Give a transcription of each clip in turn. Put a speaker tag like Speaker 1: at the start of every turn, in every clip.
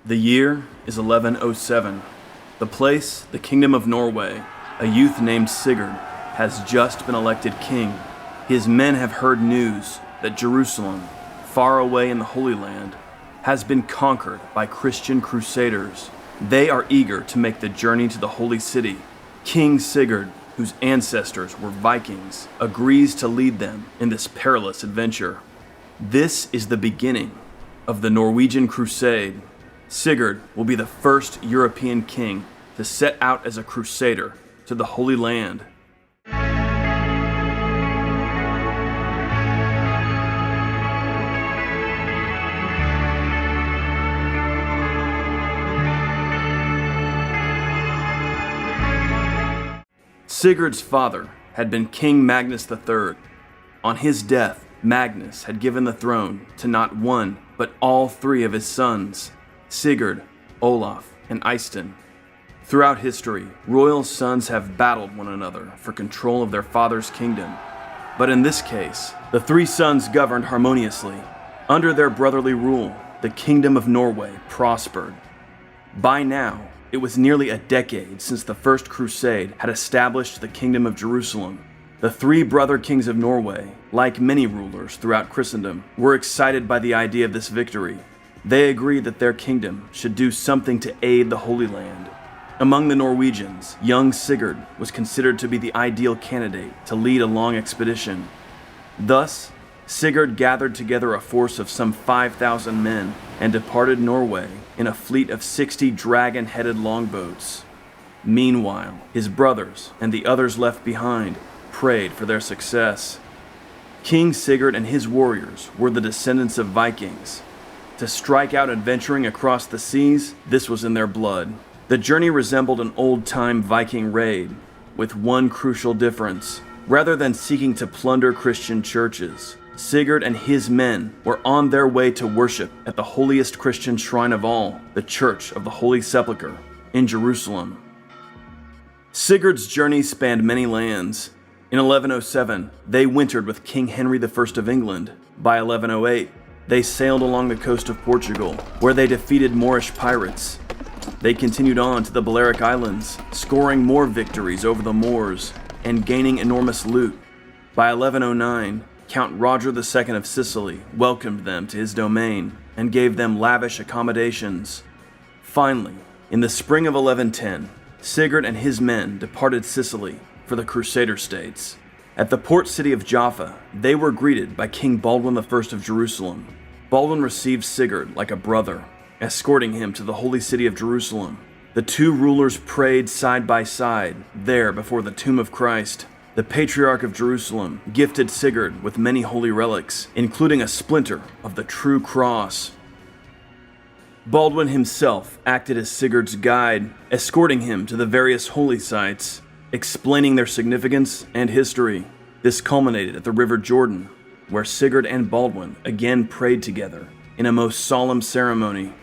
Speaker 1: The year is 1107. The place, the Kingdom of Norway. A youth named Sigurd has just been elected king. His men have heard news that Jerusalem, far away in the Holy Land, has been conquered by Christian Crusaders. They are eager to make the journey to the Holy City. King Sigurd, whose ancestors were Vikings, agrees to lead them in this perilous adventure. This is the beginning of the Norwegian Crusade. Sigurd will be the first European king to set out as a crusader to the Holy Land. Sigurd's father had been King Magnus III. On his death, Magnus had given the throne to not one, but all three of his sons, Sigurd, Olaf, and Eystein. Throughout history, royal sons have battled one another for control of their father's kingdom. But in this case, the three sons governed harmoniously. Under their brotherly rule, the Kingdom of Norway prospered. By now, it was nearly a decade since the First Crusade had established the Kingdom of Jerusalem. The three brother kings of Norway, like many rulers throughout Christendom, were excited by the idea of this victory. They agreed that their kingdom should do something to aid the Holy Land. Among the Norwegians, young Sigurd was considered to be the ideal candidate to lead a long expedition. Thus, Sigurd gathered together a force of some 5,000 men and departed Norway in a fleet of 60 dragon-headed longboats. Meanwhile, his brothers and the others left behind prayed for their success. King Sigurd and his warriors were the descendants of Vikings. To strike out adventuring across the seas, this was in their blood. The journey resembled an old-time Viking raid, with one crucial difference. Rather than seeking to plunder Christian churches, Sigurd and his men were on their way to worship at the holiest Christian shrine of all, the Church of the Holy Sepulchre, in Jerusalem. Sigurd's journey spanned many lands. In 1107, they wintered with King Henry I of England. By 1108, they sailed along the coast of Portugal, where they defeated Moorish pirates. They continued on to the Balearic Islands, scoring more victories over the Moors and gaining enormous loot. By 1109, Count Roger II of Sicily welcomed them to his domain and gave them lavish accommodations. Finally, in the spring of 1110, Sigurd and his men departed Sicily for the Crusader states. At the port city of Jaffa, they were greeted by King Baldwin I of Jerusalem. Baldwin received Sigurd like a brother, escorting him to the holy city of Jerusalem. The two rulers prayed side by side there before the tomb of Christ. The Patriarch of Jerusalem gifted Sigurd with many holy relics, including a splinter of the true cross. Baldwin himself acted as Sigurd's guide, escorting him to the various holy sites, explaining their significance and history. This culminated at the River Jordan, where Sigurd and Baldwin again prayed together in a most solemn ceremony.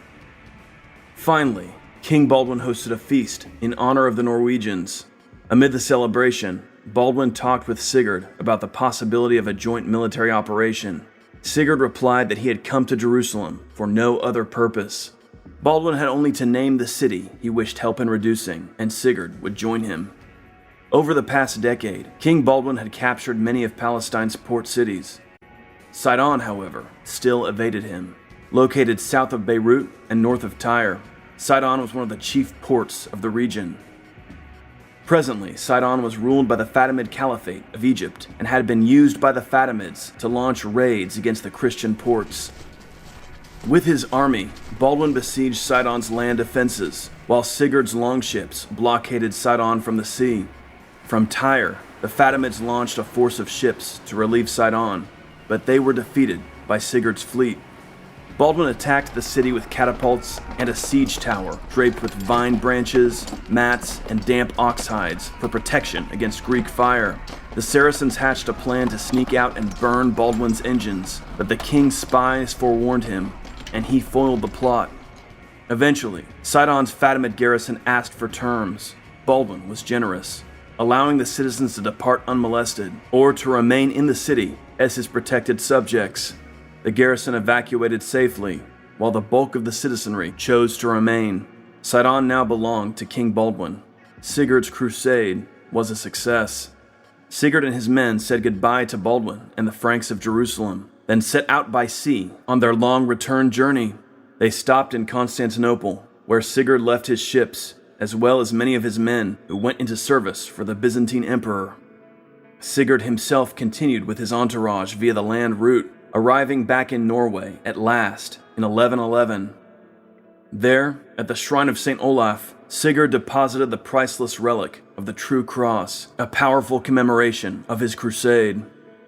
Speaker 1: Finally, King Baldwin hosted a feast in honor of the Norwegians. Amid the celebration, Baldwin talked with Sigurd about the possibility of a joint military operation. Sigurd replied that he had come to Jerusalem for no other purpose. Baldwin had only to name the city he wished help in reducing, and Sigurd would join him. Over the past decade, King Baldwin had captured many of Palestine's port cities. Sidon, however, still evaded him. Located south of Beirut and north of Tyre, Sidon was one of the chief ports of the region. Presently, Sidon was ruled by the Fatimid Caliphate of Egypt and had been used by the Fatimids to launch raids against the Christian ports. With his army, Baldwin besieged Sidon's land defenses, while Sigurd's longships blockaded Sidon from the sea. From Tyre, the Fatimids launched a force of ships to relieve Sidon, but they were defeated by Sigurd's fleet. Baldwin attacked the city with catapults and a siege tower draped with vine branches, mats, and damp ox hides for protection against Greek fire. The Saracens hatched a plan to sneak out and burn Baldwin's engines, but the king's spies forewarned him, and he foiled the plot. Eventually, Sidon's Fatimid garrison asked for terms. Baldwin was generous, allowing the citizens to depart unmolested or to remain in the city as his protected subjects. The garrison evacuated safely, while the bulk of the citizenry chose to remain. Sidon now belonged to King Baldwin. Sigurd's crusade was a success. Sigurd and his men said goodbye to Baldwin and the Franks of Jerusalem, then set out by sea on their long return journey. They stopped in Constantinople, where Sigurd left his ships, as well as many of his men who went into service for the Byzantine emperor. Sigurd himself continued with his entourage via the land route, arriving back in Norway at last in 1111. There, at the shrine of St. Olaf, Sigurd deposited the priceless relic of the True Cross, a powerful commemoration of his crusade.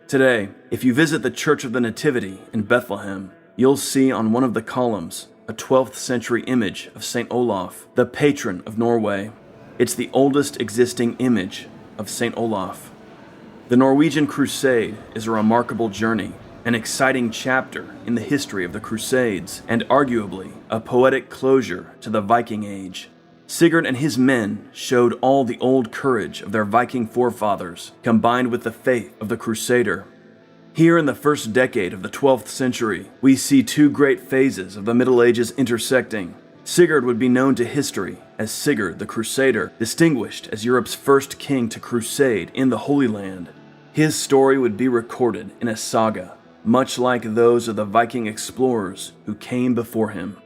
Speaker 1: Today, if you visit the Church of the Nativity in Bethlehem, you'll see on one of the columns a 12th century image of St. Olaf, the patron of Norway. It's the oldest existing image of St. Olaf. The Norwegian Crusade is a remarkable journey, an exciting chapter in the history of the Crusades, and arguably a poetic closure to the Viking Age. Sigurd and his men showed all the old courage of their Viking forefathers, combined with the faith of the Crusader. Here in the first decade of the 12th century, we see two great phases of the Middle Ages intersecting. Sigurd would be known to history as Sigurd the Crusader, distinguished as Europe's first king to crusade in the Holy Land. His story would be recorded in a saga, much like those of the Viking explorers who came before him.